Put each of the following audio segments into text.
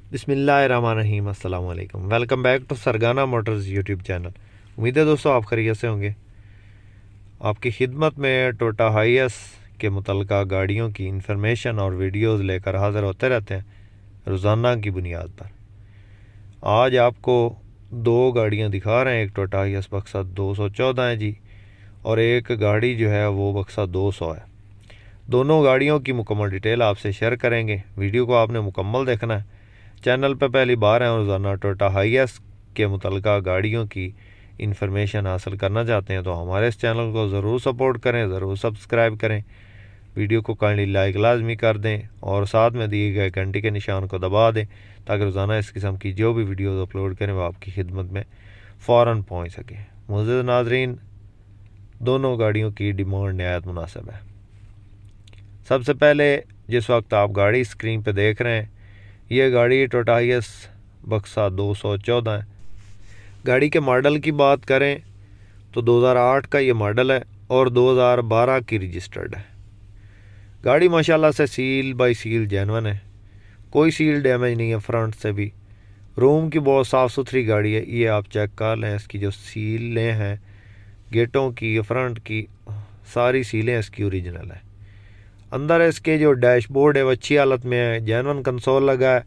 बिस्मिल्लाहिर्रहमानिर्रहीम, अस्सलाम वालेकुम। Welcome back to Sargana motors YouTube channel. उम्मीद है दोस्तों आप खैरियत से होंगे। आपकी खिदमत में टोयोटा हाइएस के मुतल्लिका गाड़ियों की इंफॉर्मेशन और वीडियोस लेकर हाज़िर होते रहते हैं रोज़ाना की बुनियाद पर। आज आपको दो गाड़ियां दिखा रहे हैं। एक टोयोटा हाइएस बक्सा 214 है जी, और एक गाड़ी जो है वो बक्सा 200 है। दोनों गाड़ियों की मुकम्मल डिटेल आपसे शेयर करेंगे। वीडियो को आपने मुकम्मल देखना है। चैनल पर पहली बार हैं और रोज़ाना टोयोटा हाइएस के मुतल्लिका गाड़ियों की इंफॉर्मेशन हासिल करना चाहते हैं तो हमारे इस चैनल को ज़रूर सपोर्ट करें, ज़रूर सब्सक्राइब करें। वीडियो को काइंडली लाइक लाजमी कर दें और साथ में दिए गए घंटी के निशान को दबा दें ताकि रोज़ाना इस किस्म की जो भी वीडियोज़ अपलोड करें वो आपकी खिदमत में फ़ौरन पहुँच सके। मुअज़्ज़िज़ नाज़रीन, दोनों गाड़ियों की डिमांड नहायत मुनासिब है। सबसे पहले जिस वक्त आप गाड़ी स्क्रीन पर देख रहे हैं, ये गाड़ी टोयोटा हाइएस बक्सा 214 है। गाड़ी के मॉडल की बात करें तो 2008 का ये मॉडल है और 2012 की रजिस्टर्ड है। गाड़ी माशाल्लाह से सील बाई सील जेन्युइन है, कोई सील डैमेज नहीं है। फ्रंट से भी रूम की बहुत साफ़ सुथरी गाड़ी है। ये आप चेक कर लें, इसकी जो सीलें हैं गेटों की, फ्रंट की सारी सीलें इसकी ओरिजिनल है। अंदर इसके जो डैशबोर्ड है वो अच्छी हालत में है, जेन्युइन कंसोल लगा है,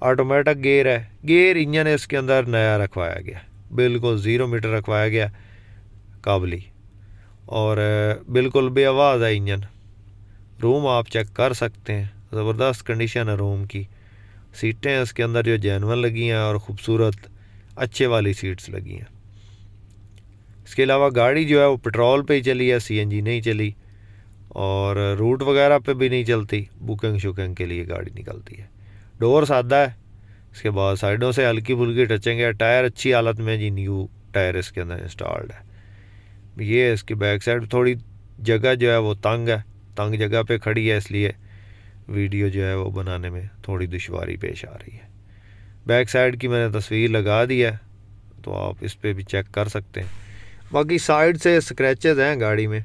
ऑटोमेटिक गियर है। गियर इंजन इसके अंदर नया रखवाया गया, बिल्कुल 0 मीटर रखवाया गया काबली, और बिल्कुल बेआवाज़ है इंजन। रूम आप चेक कर सकते हैं, ज़बरदस्त कंडीशन है रूम की। सीटें इसके अंदर जो जेन्युइन लगी हैं और ख़ूबसूरत अच्छे वाली सीट्स लगी हैं। इसके अलावा गाड़ी जो है वो पेट्रोल पे ही चली है, CNG नहीं चली, और रूट वगैरह पे भी नहीं चलती। बुकिंग शुकिंग के लिए गाड़ी निकलती है। डोर सादा है, इसके बाद साइडों से हल्की फुल्की टचिंग है। टायर अच्छी हालत में जी, न्यू टायर इसके अंदर इंस्टॉल्ड है। ये इसकी बैक साइड थोड़ी जगह जो है वो तंग है, तंग जगह पे खड़ी है, इसलिए वीडियो जो है वो बनाने में थोड़ी दुश्वारी पेश आ रही है। बैक साइड की मैंने तस्वीर लगा दी है तो आप इस पर भी चेक कर सकते हैं। बाकी साइड से स्क्रैचेस हैं गाड़ी में।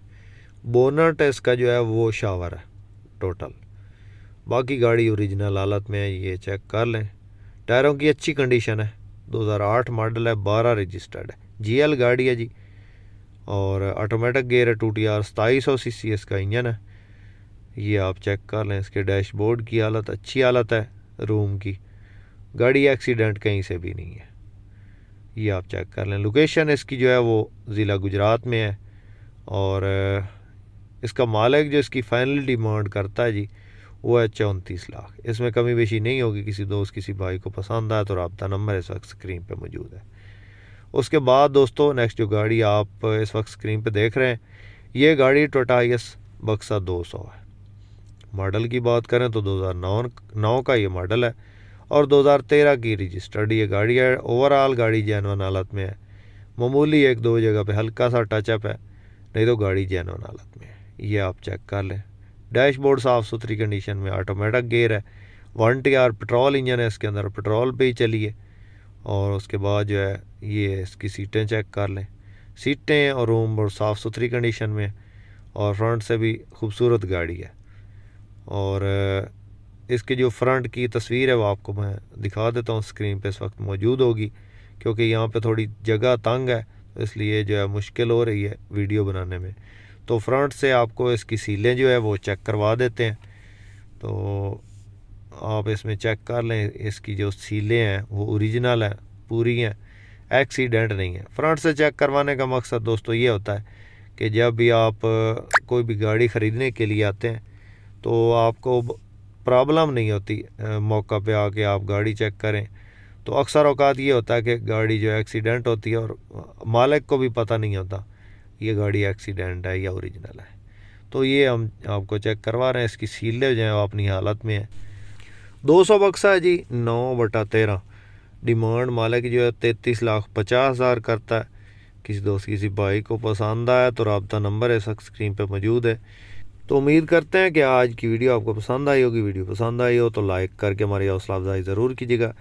बोनट इसका जो है वो शावर है टोटल। बाकी गाड़ी ओरिजिनल हालत में है, ये चेक कर लें। टायरों की अच्छी कंडीशन है, 2008 मॉडल है, 12 रजिस्टर्ड है, GL गाड़ी है जी, और ऑटोमेटिक गियर है। 2TR 2700 cc इसका इंजन है। ये आप चेक कर लें। इसके डैशबोर्ड की हालत अच्छी हालत है रूम की। गाड़ी एक्सीडेंट कहीं से भी नहीं है, ये आप चेक कर लें। लोकेशन इसकी जो है वो ज़िला गुजरात में है, और इसका मालिक जो इसकी फाइनल डिमांड करता है जी वो है 34 लाख। इसमें कमी बेशी नहीं होगी। किसी दोस्त किसी भाई को पसंद आए तो रब्ता नंबर इस वक्त स्क्रीन पे मौजूद है। उसके बाद दोस्तों नेक्स्ट जो गाड़ी आप इस वक्त स्क्रीन पे देख रहे हैं, ये गाड़ी टोयोटा हाइएस बक्सा 200 है। मॉडल की बात करें तो 2009 का ये मॉडल है और 2013 की रजिस्टर्ड ये गाड़ी है। ओवरऑल गाड़ी जेन्युइन हालत में है। मामूली एक दो जगह पे हल्का सा टचअप है, नहीं तो गाड़ी जेन्युइन हालत में है। ये आप चेक कर लें। डैशबोर्ड साफ़ सुथरी कंडीशन में, ऑटोमेटिक गियर है, 1TR पेट्रोल इंजन है इसके अंदर, पेट्रोल पे ही चलिए। और उसके बाद जो है ये इसकी सीटें चेक कर लें। सीटें और रूम और साफ़ सुथरी कंडीशन में, और फ्रंट से भी खूबसूरत गाड़ी है। और इसके जो फ्रंट की तस्वीर है वो आपको मैं दिखा देता हूँ, स्क्रीन पे इस वक्त मौजूद होगी, क्योंकि यहाँ पे थोड़ी जगह तंग है तो इसलिए जो है मुश्किल हो रही है वीडियो बनाने में। तो फ्रंट से आपको इसकी सीलें जो है वो चेक करवा देते हैं, तो आप इसमें चेक कर लें। इसकी जो सीलें हैं वो ओरिजिनल हैं, पूरी हैं, एक्सीडेंट नहीं है। फ्रंट से चेक करवाने का मकसद दोस्तों ये होता है कि जब भी आप कोई भी गाड़ी ख़रीदने के लिए आते हैं तो आपको प्रॉब्लम नहीं होती। मौका पे आके आप गाड़ी चेक करें तो अक्सर औकात ये होता है कि गाड़ी जो एक्सीडेंट होती है और मालिक को भी पता नहीं होता ये गाड़ी एक्सीडेंट है या ओरिजिनल है। तो ये हम आपको चेक करवा रहे हैं। इसकी सीलें जो हैं वो अपनी हालत में है। 200 बक्सा है जी, 9/13। डिमांड मालिक जो है 33,50,000 करता है। किसी दोस्त किसी भाई को पसंद आया तो रब्ता नंबर है स्क्रीन पे मौजूद है। तो उम्मीद करते हैं कि आज की वीडियो आपको पसंद आई होगी। वीडियो पसंद आई हो तो लाइक करके हमारी हौसला अफजाई ज़रूर कीजिएगा।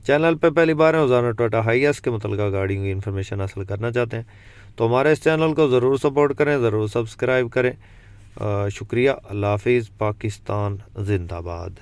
चैनल पे पहली बार है, रोज़ाना टोयोटा हाइएस के मुतल्लिका गाड़ियों की इन्फॉर्मेशन हासिल करना चाहते हैं तो हमारे इस चैनल को ज़रूर सपोर्ट करें, ज़रूर सब्सक्राइब करें। शुक्रिया। अल्लाह हाफिज़। पाकिस्तान जिंदाबाद।